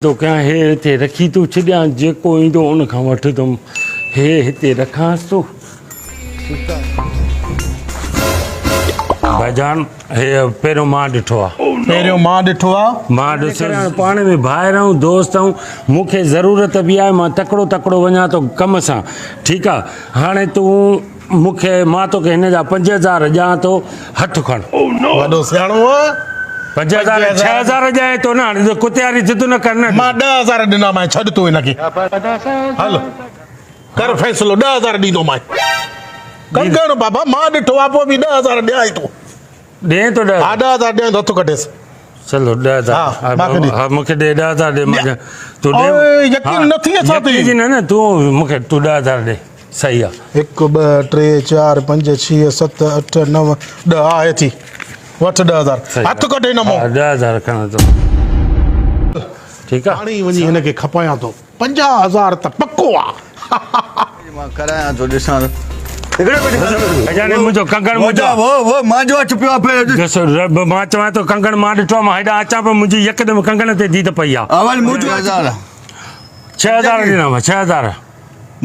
तो क्या है हिते रखी तूं छॾियां जेको ईंदो उन खां वठंदुमि हे हिते रखांसि थो ठीकु आहे भाईजान हे पहिरियों मां ॾिठो आहे पहिरियों मां ॾिठो आहे मां ॾिसो पाण में भाइर ऐं दोस्त ऐं मूंखे ज़रूरत बि आहे मां तकिड़ो तकिड़ो वञा थो कम सां ठीकु आहे हाणे तूं मूंखे मां तोखे हिन जा 5000 ॾियां थो हथु खण वॾो सियाणो आहे 5000 6000 ॾियां थो न हाणे कुतियारी जिद न कर न मां 10000 ॾिना मां छॾ तूं हिनखे हल कर फ़ैसिलो 10000 ॾींदो मां कंगण बाबा मां ॾिठो आहे पोइ बि 10000 ॾियां थो ॾे थो हा 10000 ॾियां थो हथु कढेसि चलो 10000 हा मूंखे ॾे 10000 ॾे तूं ओए यकीन न थी असां ते यकीन न तूं मूंखे तूं 10000 ॾे सही आहे 1 2 3 4 5 6 7 8 9 10 आहे थी वठ 10000 हथु कढे न मो 10000 खण थो ठीकु आहे हाणे वञी हिनखे खपायां थो 50000 त पको आहे मां करायां थो ॾिसां अजाने मुंहिंजो कंगण मुंहिंजो वो मांजो अच पियो आहे ॾिसो रब मां चवां थो कंगण मां ॾिठो आहे मां हेॾा अचां पियो मुंहिंजी यकदमि कंगण ते दीद पई आहे अवल मुंहिंजो 6000 ॾिना 6000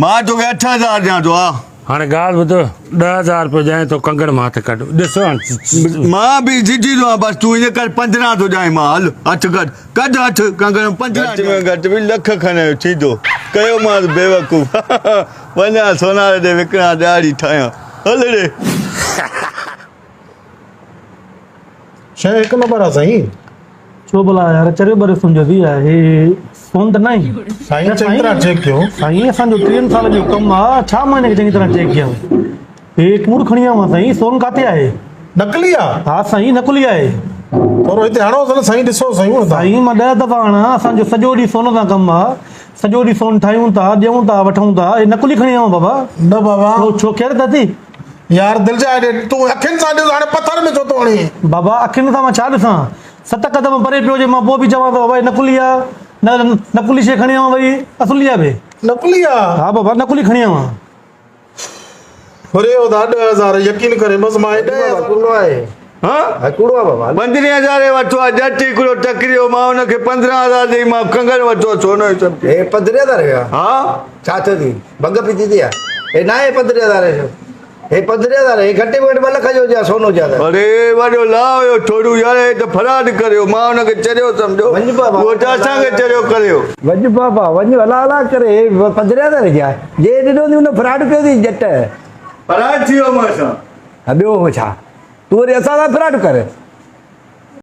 मां तोखे 8000 ॾियां थो हा हाणे ॻाल्हि ॿुधो 10000 रुपयो ॾियां थो कंगण मां हथु कढ ॾिसो हाणे मां बि जिजी थो बसि तूं हीअं कर 15 थो ॾियां मां हल हथु कढ हथु कंगण 15 में घटि बि लख खनि थींदो कयो मां बेवकूफ़ वञा सोनार ॾे विकिणां ॾियारी ठाहियां हल रे शइ हिकु नंबर आहे साईं छो भला यार चरियो भरे सम्झो थी हे सोन त नहीं साईं चङी तरह चेक कयो साईं असांजो 3 साल जो कमु आहे 6 महीने खे चङी तरह चेक कयो हे कूड़ खणी आयो साईं सोन काथे आहे नकली आहे हा साईं नकुली आहे थोरो हिते हणो न साईं ॾिसो साईं साईं मां 10 दफ़ा हणा असांजो सॼो ॾींहुं सोन सां कमु आहे सॼो ॾींहुं सोन ठाहियूं था ॾियूं था वठूं था हे नकुली खणी आयो बाबा न बाबा छो केर अथी यार दिल जा तूं अखियुनि सां ॾिस हाणे पथर में छो थो हणी बाबा अखियुनि सां मां छा ॾिसां 7 क़दम परे पियो हुजे मां पोइ बि चवां थो भई नकुली आहे न नकुली शइ खणी आयो भई असुली आहे भई नकली आहे हा बाबा नकुली खणी आयो अरे ओदा 10000 यकीन करे बस मां 10000 कूड़ो आहे हाँ कूड़ो आहे बाबा 15000 वठो आहे जट हिकिड़ो टकरियो मां हुनखे 15000 ॾेई मां कंगण वठो सोनो हे 15000 हा छा थियो थी भंग पीती थी आहे हे न आहे 15000 जो हे 15000 हे घटि में घटि 2 लख जो हुजे सोनो हुजे अरे वॾो लाओ थोड़ू यार हे त फराड करियो मां हुनखे चरियो सम्झो वञ बाबा उहो त असांखे चरियो करियो वञ बाबा वञ हला हला करे 15000 जा जे ॾिनो थी हुन फ्रॉड कयो थी जट फराड थी वियो मां सां ॿियो छा तूं वरी असां सां फ्रॉड कर